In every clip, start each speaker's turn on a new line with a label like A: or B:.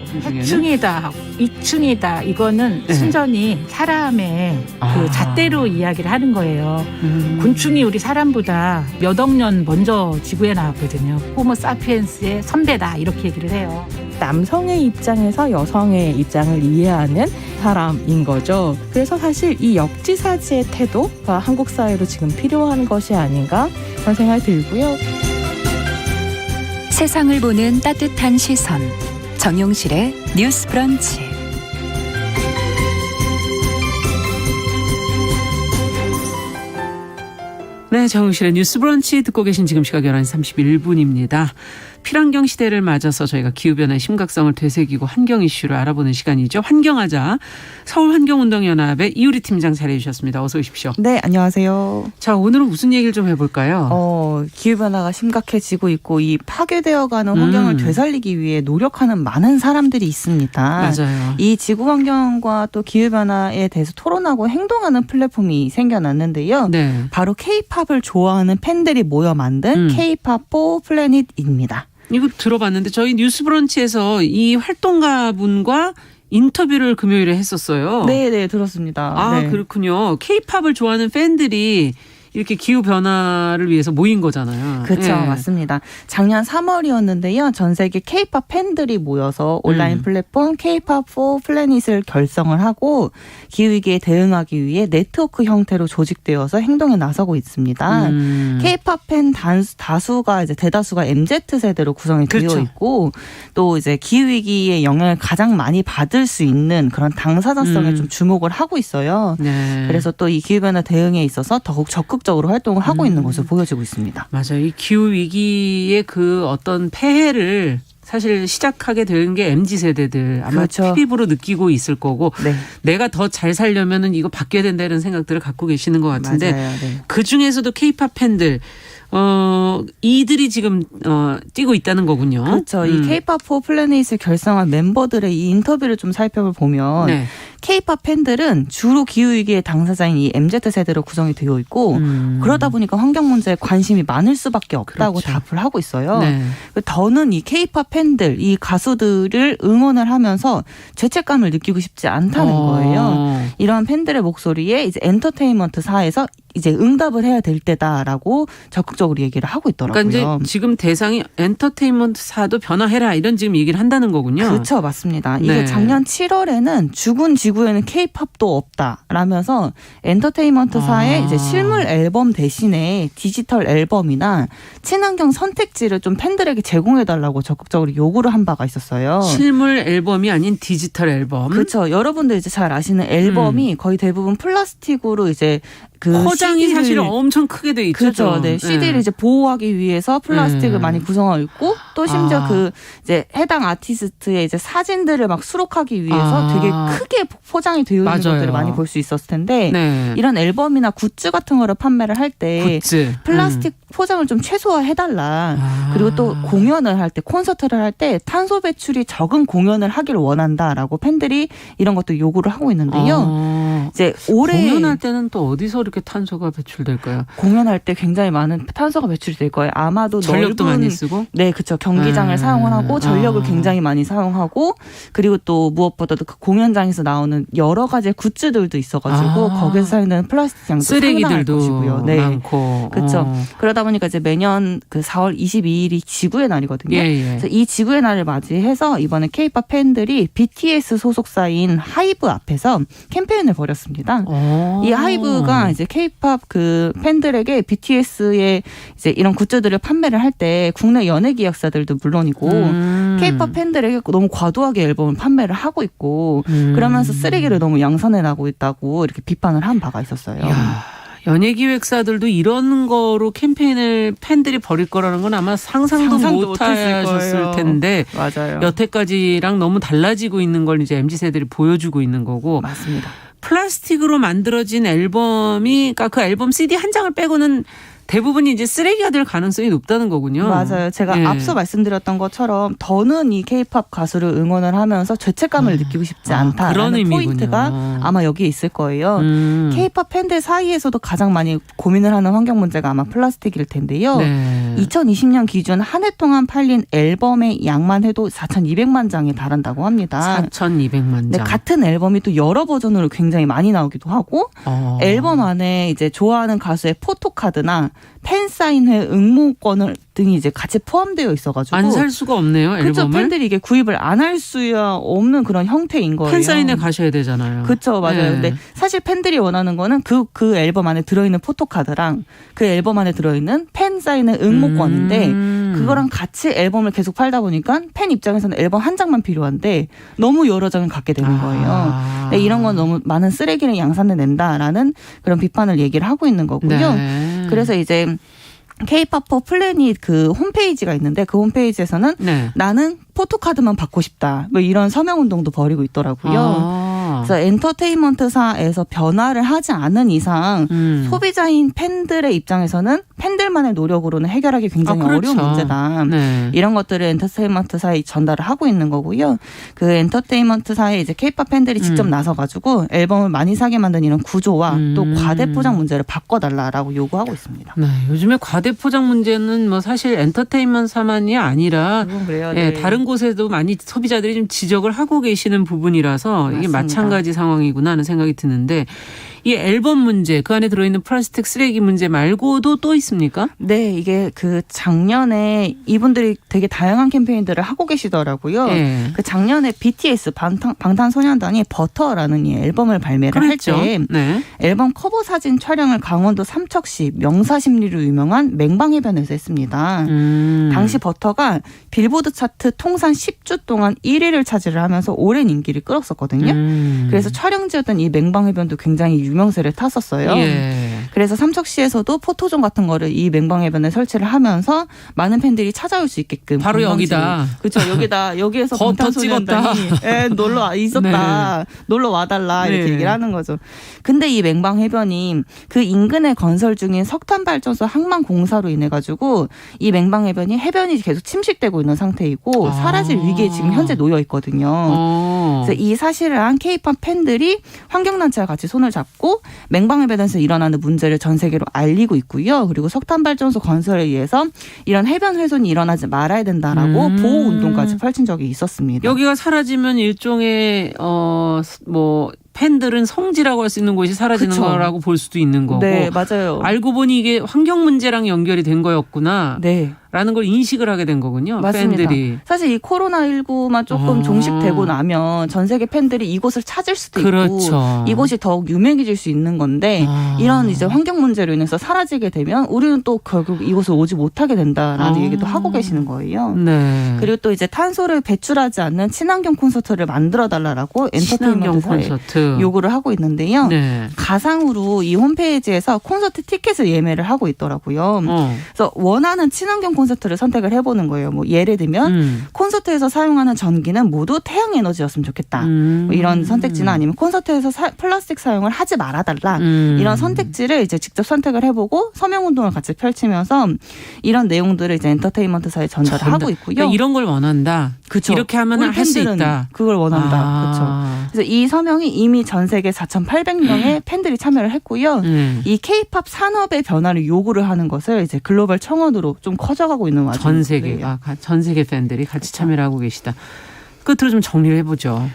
A: 중에는?
B: 해충이다, 이충이다 이거는
A: 네.
B: 순전히 사람의 그 잣대로 이야기를 하는 거예요. 곤충이 우리 사람보다 몇 억 년 먼저 지구에 나왔거든요. 호모 사피엔스의 선배다 이렇게 얘기를 해요.
C: 남성의 입장에서 여성의 입장을 이해하는 사람인 거죠. 그래서 사실 이 역지사지의 태도가 한국 사회로 지금 필요한 것이 아닌가 그런 생각이 들고요.
D: 세상을 보는 따뜻한 시선 정용실의 뉴스 브런치.
A: 네, 정용실의 뉴스 브런치 듣고 계신 지금 시각 11시 31분입니다. 필환경 시대를 맞아서 저희가 기후변화의 심각성을 되새기고 환경 이슈를 알아보는 시간이죠. 환경하자 서울환경운동연합의 이유리 팀장 자리해 주셨습니다. 어서 오십시오.
C: 네, 안녕하세요.
A: 자, 오늘은 무슨 얘기를 좀 해볼까요?
C: 기후변화가 심각해지고 있고 이 파괴되어가는 환경을 되살리기 위해 노력하는 많은 사람들이 있습니다.
A: 맞아요.
C: 이 지구환경과 또 기후변화에 대해서 토론하고 행동하는 플랫폼이 생겨났는데요.
A: 네.
C: 바로 K-팝을 좋아하는 팬들이 모여 만든 K-팝 포 플래닛입니다.
A: 이거 들어봤는데 저희 뉴스 브런치에서 이 활동가분과 인터뷰를 금요일에 했었어요.
C: 네, 들었습니다.
A: 아,
C: 네.
A: 그렇군요. K-팝을 좋아하는 팬들이 이렇게 기후 변화를 위해서 모인 거잖아요.
C: 그렇죠.
A: 예.
C: 맞습니다. 작년 3월이었는데요. 전 세계 K-팝 팬들이 모여서 온라인 플랫폼 K-팝 for 플래닛을 결성을 하고 기후위기에 대응하기 위해 네트워크 형태로 조직되어서 행동에 나서고 있습니다. K-팝 팬 다수가 이제 대다수가 MZ세대로 구성이
A: 그렇죠.
C: 되어 있고 또 이제 기후위기의 영향을 가장 많이 받을 수 있는 그런 당사자성에 좀 주목을 하고 있어요.
A: 네.
C: 그래서 또 이 기후변화 대응에 있어서 더욱 적극적으로 활동을 하고 있는 것으로 보여지고 있습니다.
A: 맞아요. 이 기후 위기의 그 어떤 폐해를 사실 시작하게 된 게 MZ세대들 아마
C: 그렇죠.
A: 피부로 느끼고 있을 거고
C: 네.
A: 내가 더 잘 살려면은 이거 바뀌어야 된다 이런 생각들을 갖고 계시는 것 같은데
C: 맞아요. 네.
A: 그중에서도 K-팝 팬들 이들이 지금 뛰고 있다는 거군요.
C: 그렇죠. 이 K-팝 포 플래닛을 결성한 멤버들의 이 인터뷰를 좀 살펴보면
A: 네.
C: K-팝 팬들은 주로 기후위기의 당사자인 이 MZ세대로 구성이 되어 있고 그러다 보니까 환경 문제에 관심이 많을 수밖에 없다고
A: 그렇죠.
C: 답을 하고 있어요.
A: 네.
C: 더는 이 K-팝 팬들, 이 가수들을 응원을 하면서 죄책감을 느끼고 싶지 않다는 거예요. 이런 팬들의 목소리에 이제 엔터테인먼트사에서 이제 응답을 해야 될 때다라고 적극적으로 얘기를 하고 있더라고요.
A: 그러니까 이제 지금 대상이 엔터테인먼트사도 변화해라 이런 지금 얘기를 한다는 거군요.
C: 그렇죠. 맞습니다. 이게
A: 네.
C: 작년 7월에는 죽은 지구에는 K-팝도 없다라면서 엔터테인먼트사의 이제 실물 앨범 대신에 디지털 앨범이나 친환경 선택지를 좀 팬들에게 제공해달라고 적극적으로 요구를 한 바가 있었어요.
A: 실물 앨범이 아닌 디지털 앨범.
C: 그렇죠. 여러분들 이제 잘 아시는 앨범이 거의 대부분 플라스틱으로 이제 그
A: 포장이
C: CD를
A: 사실은 엄청 크게 돼 있죠.
C: 그렇죠. 네. CD를 이제 보호하기 위해서 플라스틱을 많이 구성하고 있고 또 심지어 그 이제 해당 아티스트의 이제 사진들을 막 수록하기 위해서 되게 크게 포장이 되어 있는
A: 맞아요.
C: 것들을 많이 볼 수 있었을 텐데
A: 네.
C: 이런 앨범이나 굿즈 같은 거를 판매를 할 때
A: 굿즈.
C: 플라스틱 포장을 좀 최소화해달라. 그리고 또 공연을 할 때 콘서트를 할 때 탄소 배출이 적은 공연을 하길 원한다라고 팬들이 이런 것도 요구를 하고 있는데요. 이제 올해
A: 공연할 때는 또 어디서 이렇게 탄소가 배출될까요?
C: 공연할 때 굉장히 많은 탄소가 배출이 될 거예요. 아마도
A: 전력도
C: 넓은
A: 많이 쓰고.
C: 네, 그렇죠. 경기장을 사용을 하고 전력을 굉장히 많이 사용하고 그리고 또 무엇보다도 그 공연장에서 나오는 여러 가지 굿즈들도 있어가지고 거기서 사용되는 플라스틱 양도 상당할
A: 쓰레기들도
C: 것이고요. 네.
A: 많고.
C: 그렇죠. 그러다 보니까 이제 매년 그 4월 22일이 지구의 날이거든요.
A: 예.
C: 그래서 이 지구의 날을 맞이해서 이번에 K-팝 팬들이 BTS 소속사인 하이브 앞에서 캠페인을 벌였습니다. 이 하이브가 이제 K-팝 그 팬들에게 BTS의 이제 이런 굿즈들을 판매를 할 때 국내 연예 기획사들도 물론이고 K-팝 팬들에게 너무 과도하게 앨범을 판매를 하고 있고 그러면서 쓰레기를 너무 양산해 나고 있다고 이렇게 비판을 한 바가 있었어요.
A: 야, 연예기획사들도 이런 거로 캠페인을 팬들이 벌일 거라는 건 아마 상상도 못 하셨을 텐데
C: 맞아요.
A: 여태까지랑 너무 달라지고 있는 걸 이제 MZ세들이 보여주고 있는 거고.
C: 맞습니다.
A: 플라스틱으로 만들어진 앨범이 그러니까 그 앨범 CD 한 장을 빼고는 대부분이 이제 쓰레기가 될 가능성이 높다는 거군요.
C: 맞아요. 제가
A: 예.
C: 앞서 말씀드렸던 것처럼 더는 이 K-팝 가수를 응원을 하면서 죄책감을 느끼고 싶지
A: 그런
C: 않다라는
A: 의미군요.
C: 포인트가 아마 여기에 있을 거예요. K-팝 팬들 사이에서도 가장 많이 고민을 하는 환경 문제가 아마 플라스틱일 텐데요.
A: 네.
C: 2020년 기준 한 해 동안 팔린 앨범의 양만 해도 4,200만 장에 달한다고 합니다.
A: 4,200만
C: 네,
A: 장.
C: 같은 앨범이 또 여러 버전으로 굉장히 많이 나오기도 하고 앨범 안에 이제 좋아하는 가수의 포토카드나 팬 사인회 응모권을 등이 이제 같이 포함되어 있어가지고
A: 안 살 수가 없네요.
C: 그렇죠.
A: 앨범을.
C: 팬들이 이게 구입을 안 할 수야 없는 그런 형태인 거예요.
A: 팬사인회 가셔야 되잖아요.
C: 그렇죠, 맞아요.
A: 네.
C: 근데 사실 팬들이 원하는 거는 그 앨범 안에 들어있는 포토카드랑 그 앨범 안에 들어있는 팬 사인의 응모권인데 그거랑 같이 앨범을 계속 팔다 보니까 팬 입장에서는 앨범 한 장만 필요한데 너무 여러 장을 갖게 되는 거예요. 네, 이런 건 너무 많은 쓰레기를 양산해 낸다라는 그런 비판을 얘기를 하고 있는 거고요.
A: 네.
C: 그래서 이제 K-팝 포 플래닛 그 홈페이지가 있는데 그 홈페이지에서는
A: 네.
C: 나는 포토카드만 받고 싶다. 뭐 이런 서명 운동도 벌이고 있더라고요. 그래서 엔터테인먼트사에서 변화를 하지 않은 이상 소비자인 팬들의 입장에서는 팬들만의 노력으로는 해결하기 굉장히
A: 그렇죠.
C: 어려운 문제다.
A: 네.
C: 이런 것들을 엔터테인먼트사에 전달을 하고 있는 거고요. 그 엔터테인먼트사에 이제 K-팝 팬들이 직접 나서가지고 앨범을 많이 사게 만든 이런 구조와 또 과대 포장 문제를 바꿔달라라고 요구하고 있습니다.
A: 네. 요즘에 과대 포장 문제는 뭐 사실 엔터테인먼트사만이 아니라
C: 그래요.
A: 예, 다른 곳에도 많이 소비자들이 좀 지적을 하고 계시는 부분이라서 이게
C: 맞습니다.
A: 마찬가지 상황이구나 하는 생각이 드는데 이 앨범 문제 그 안에 들어있는 플라스틱 쓰레기 문제 말고도 또 있습니까?
C: 네, 이게 그 작년에 이분들이 되게 다양한 캠페인들을 하고 계시더라고요.
A: 예.
C: 그 작년에 BTS 방탄소년단이 버터라는 이 앨범을 발매를
A: 그랬죠.
C: 할 때
A: 네.
C: 앨범 커버 사진 촬영을 강원도 삼척시 명사심리로 유명한 맹방해변에서 했습니다. 당시 버터가 빌보드 차트 통산 10주 동안 1위를 차지를 하면서 오랜 인기를 끌었었거든요. 그래서 촬영지였던 이 맹방해변도 굉장히 유명세를 탔었어요.
A: 예.
C: 그래서 삼척시에서도 포토존 같은 거를 이 맹방해변에 설치를 하면서 많은 팬들이 찾아올 수 있게끔
A: 바로 여기다.
C: 그렇죠. 여기에서
A: 더
C: 방탄소년단이 놀러 있었다. 놀러 와달라 이렇게
A: 네.
C: 얘기를 하는 거죠. 근데 이 맹방해변이 그 인근에 건설 중인 석탄발전소 항만공사로 인해 가지고 이 맹방해변이 해변이 계속 침식되고 있는 상태이고 사라질 위기에 지금 현재 놓여 있거든요. 그래서 이 사실을 한 K-팝 팬들이 환경단체와 같이 손을 잡고 맹방해변에서 일어나는 문제를 전 세계로 알리고 있고요. 그리고 석탄발전소 건설에 의해서 이런 해변 훼손이 일어나지 말아야 된다라고 보호운동까지 펼친 적이 있었습니다.
A: 여기가 사라지면 일종의 뭐 팬들은 성지라고 할 수 있는 곳이 사라지는
C: 그쵸.
A: 거라고 볼 수도 있는 거고.
C: 네, 맞아요.
A: 알고 보니 이게 환경 문제랑 연결이 된 거였구나.
C: 네.
A: 라는 걸 인식을 하게 된 거군요.
C: 맞습니다.
A: 팬들이.
C: 사실 이 코로나19만 조금 종식되고 나면 전 세계 팬들이 이곳을 찾을 수도
A: 그렇죠.
C: 있고 이곳이 더욱 유명해질 수 있는 건데 이런 이제 환경 문제로 인해서 사라지게 되면 우리는 또 결국 이곳을 오지 못하게 된다라는 얘기도 하고 계시는 거예요.
A: 네.
C: 그리고 또 이제 탄소를 배출하지 않는 친환경 콘서트를 만들어 달라고
A: 친환경
C: 엔터테인먼트사에
A: 콘서트.
C: 요구를 하고 있는데요.
A: 네.
C: 가상으로 이 홈페이지에서 콘서트 티켓을 예매를 하고 있더라고요. 그래서 원하는 친환경 콘서트를 선택을 해보는 거예요. 뭐 예를 들면 콘서트에서 사용하는 전기는 모두 태양 에너지였으면 좋겠다. 뭐 이런 선택지나 아니면 콘서트에서 플라스틱 사용을 하지 말아달라. 이런 선택지를 이제 직접 선택을 해보고 서명 운동을 같이 펼치면서 이런 내용들을 이제 엔터테인먼트사에 전달을 하고 있고요.
A: 그러니까 이런 걸 원한다.
C: 그쵸.
A: 이렇게 하면 할 수
C: 팬들은
A: 있다.
C: 그걸 원한다. 그렇죠. 그래서 이 서명이 이미 전 세계 4,800명의 팬들이 참여를 했고요. 이 K-팝 산업의 변화를 요구를 하는 것을 이제 글로벌 청원으로 좀 커져가고 있는 와중이에요.
A: 전 세계가 전 세계 팬들이 같이 참여를 하고 계시다. 끝으로 좀 정리를 해보죠.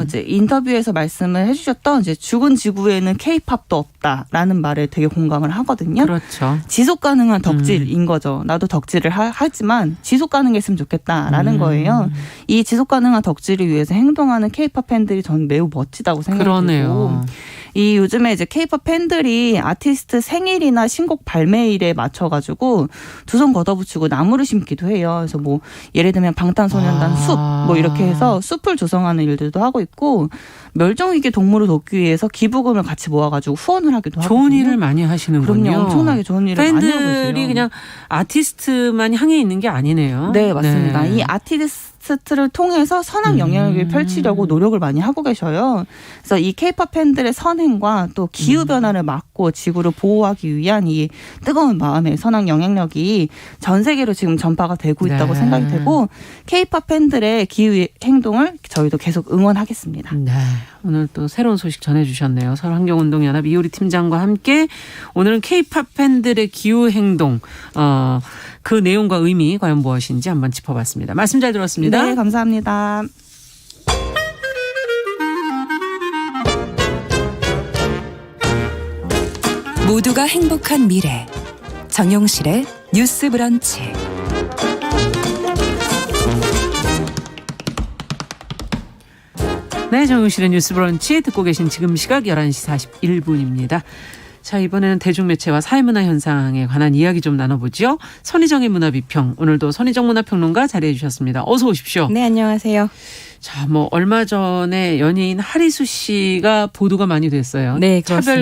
C: 이제 인터뷰에서 말씀을 해주셨던 이제 죽은 지구에는 K-팝도 없다라는 말에 되게 공감을 하거든요.
A: 그렇죠.
C: 지속 가능한 덕질인 거죠. 나도 덕질을 하지만 지속 가능했으면 좋겠다라는 거예요. 이 지속 가능한 덕질을 위해서 행동하는 K-팝 팬들이 저는 매우 멋지다고 생각이
A: 그러네요.
C: 들고 이 요즘에 이제 K-팝 팬들이 아티스트 생일이나 신곡 발매일에 맞춰가지고 두 손 걷어붙이고 나무를 심기도 해요. 그래서 뭐 예를 들면 방탄소년단 숲 뭐 이렇게 해서 숲을 조성하는 일들도 하고 있고 멸종위기 동물을 돕기 위해서 기부금을 같이 모아가지고 후원을 하기도 하고
A: 좋은 일을 많이 하시는군요.
C: 그럼요. 엄청나게 좋은 일을 많이 하고 계세요.
A: 팬들이 그냥 아티스트만 향해 있는 게 아니네요.
C: 네, 맞습니다.
A: 네.
C: 이 아티스트를 통해서 선한 영향력을 펼치려고 노력을 많이 하고 계셔요. 그래서 이 K-팝 팬들의 선행과 또 기후 변화를 막고 막고 지구를 보호하기 위한 이 뜨거운 마음의 선한 영향력이 전 세계로 지금 전파가 되고 있다고
A: 네.
C: 생각이 되고 K-팝 팬들의 기후 행동을 저희도 계속 응원하겠습니다.
A: 네. 오늘 또 새로운 소식 전해주셨네요. 서울환경운동연합 이효리 팀장과 함께 오늘은 K-팝 팬들의 기후행동 그 내용과 의미 과연 무엇인지 한번 짚어봤습니다. 말씀 잘 들었습니다.
C: 네, 감사합니다.
D: 모두가 행복한 미래 정용실의 뉴스 브런치.
A: 네, 정용실의 뉴스 브런치 듣고 계신 지금 시각 11시 41분입니다. 자, 이번에는 대중매체와 사회문화 현상에 관한 이야기 좀 나눠보죠. 선희정의 문화비평. 오늘도 선희정 문화평론가 자리해 주셨습니다. 어서 오십시오.
E: 네, 안녕하세요.
A: 자, 얼마 전에 연예인 하리수 씨가 보도가 많이 됐어요.
E: 네, 그렇습니다.